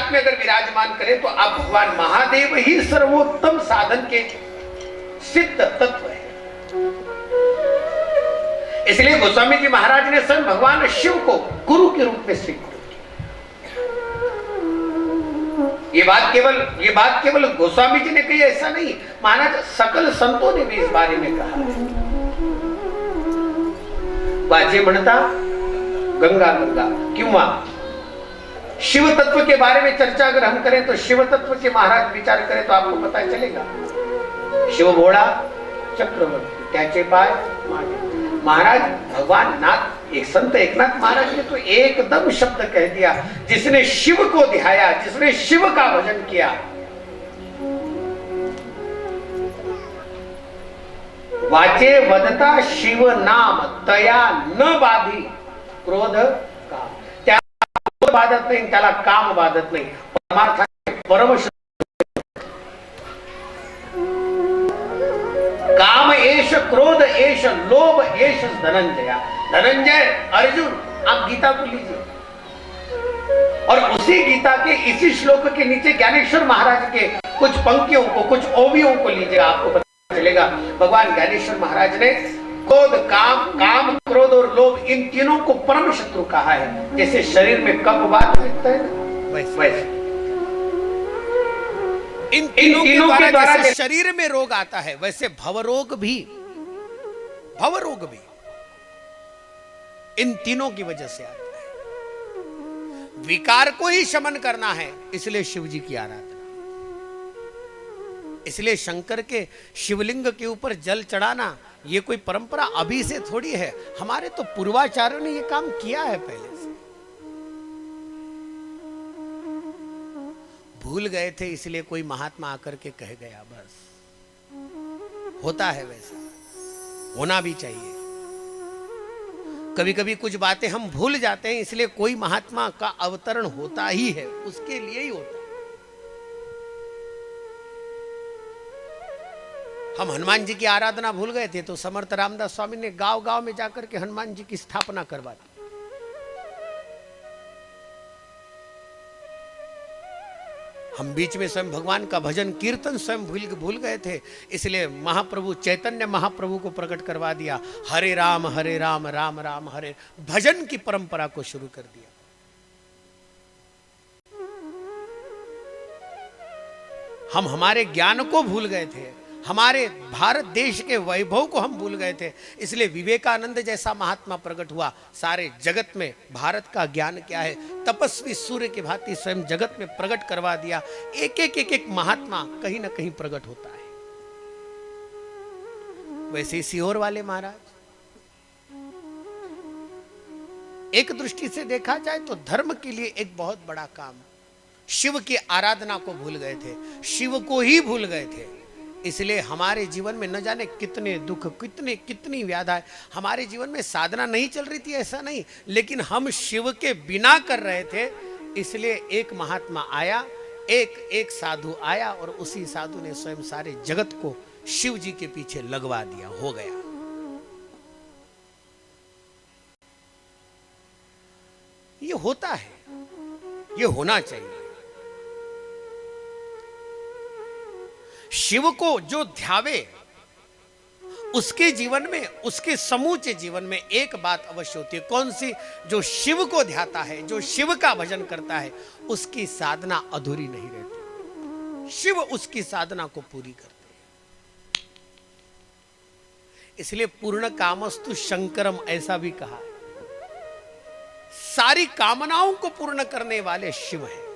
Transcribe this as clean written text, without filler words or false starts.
अंतरात्मा में अगर विराजमान करें तो आप भगवान महादेव ही सर्वोत्तम साधन के सिद्ध तत्व है। इसलिए गोस्वामी जी महाराज ने स्वयं भगवान शिव को गुरु के रूप में स्वीकार किया। ये बात केवल गोस्वामी जी ने कही ऐसा नहीं, महाराज सकल संतों ने भी इस बारे में कहा। वाचे म्हणता गंगा गंगा क्यों? शिव तत्व के बारे में चर्चा अगर हम करें तो शिव तत्व के महाराज विचार करें तो आपको पता चलेगा। शिव भोळा चक्रवर्ती त्याचे पाय मागे। महाराज भगवान नाथ एक संत एकनाथ महाराज ने तो एकदम शब्द कह दिया, जिसने शिव को ध्याया, जिसने शिव का भजन किया, वाचे वदता शिव नाम तया न बाधी क्रोध काम। त्या क्रोध बाधत नाही, त्याला काम बाधत नाही। परमार्थाने परम काम एष क्रोध एष लोभ एष धनंजय। धनंजय अर्जुन आप गीता को लीजिए और उसी गीता के इसी श्लोक के नीचे ज्ञानेश्वर महाराज के कुछ पंक्तियों को, कुछ ओवियों को लीजिए, आपको पता चलेगा। भगवान ज्ञानेश्वर महाराज ने क्रोध काम क्रोध और लोभ इन तीनों को परम शत्रु कहा है। जैसे शरीर में कफ वात रहता है ना, वैसे इन तीनों के द्वारा जैसे शरीर में रोग आता है, वैसे भवरोग भी इन तीनों की वजह से आता है। विकार को ही शमन करना है, इसलिए शिव जी की आराधना। इसलिए शंकर के शिवलिंग के ऊपर जल चढ़ाना ये कोई परंपरा अभी से थोड़ी है, हमारे तो पूर्वाचार्यों ने ये काम किया है पहले से। भूल गए थे इसलिए कोई महात्मा आकर के कह गया, बस होता है वैसा, होना भी चाहिए। कभी कभी कुछ बातें हम भूल जाते हैं, इसलिए कोई महात्मा का अवतरण होता ही है, उसके लिए ही होता है। हम हनुमान जी की आराधना भूल गए थे तो समर्थ रामदास स्वामी ने गांव गांव में जाकर के हनुमान जी की स्थापना करवा दी। हम बीच में स्वयं भगवान का भजन कीर्तन स्वयं भूल गए थे, इसलिए महाप्रभु चैतन्य महाप्रभु को प्रकट करवा दिया। हरे राम राम राम हरे, भजन की परंपरा को शुरू कर दिया। हम हमारे ज्ञान को भूल गए थे, हमारे भारत देश के वैभव को हम भूल गए थे, इसलिए विवेकानंद जैसा महात्मा प्रकट हुआ। सारे जगत में भारत का ज्ञान क्या है, तपस्वी सूर्य की भांति स्वयं जगत में प्रकट करवा दिया। एक महात्मा कहीं ना कहीं प्रकट होता है। वैसे सीहोर वाले महाराज, एक दृष्टि से देखा जाए तो धर्म के लिए एक बहुत बड़ा काम, शिव की आराधना को भूल गए थे, शिव को ही भूल गए थे। इसलिए हमारे जीवन में न जाने कितने दुख, कितनी व्याधाएं, हमारे जीवन में साधना नहीं चल रही थी ऐसा नहीं, लेकिन हम शिव के बिना कर रहे थे। इसलिए एक महात्मा आया, एक साधु आया और उसी साधु ने स्वयं सारे जगत को शिव जी के पीछे लगवा दिया, हो गया। ये होता है, ये होना चाहिए। शिव को जो ध्यावे उसके जीवन में, उसके समूचे जीवन में एक बात अवश्य होती है। कौन सी? जो शिव को ध्याता है, जो शिव का भजन करता है, उसकी साधना अधूरी नहीं रहती, शिव उसकी साधना को पूरी करते हैं। इसलिए पूर्ण कामस्तु शंकरम ऐसा भी कहा है। सारी कामनाओं को पूर्ण करने वाले शिव हैं।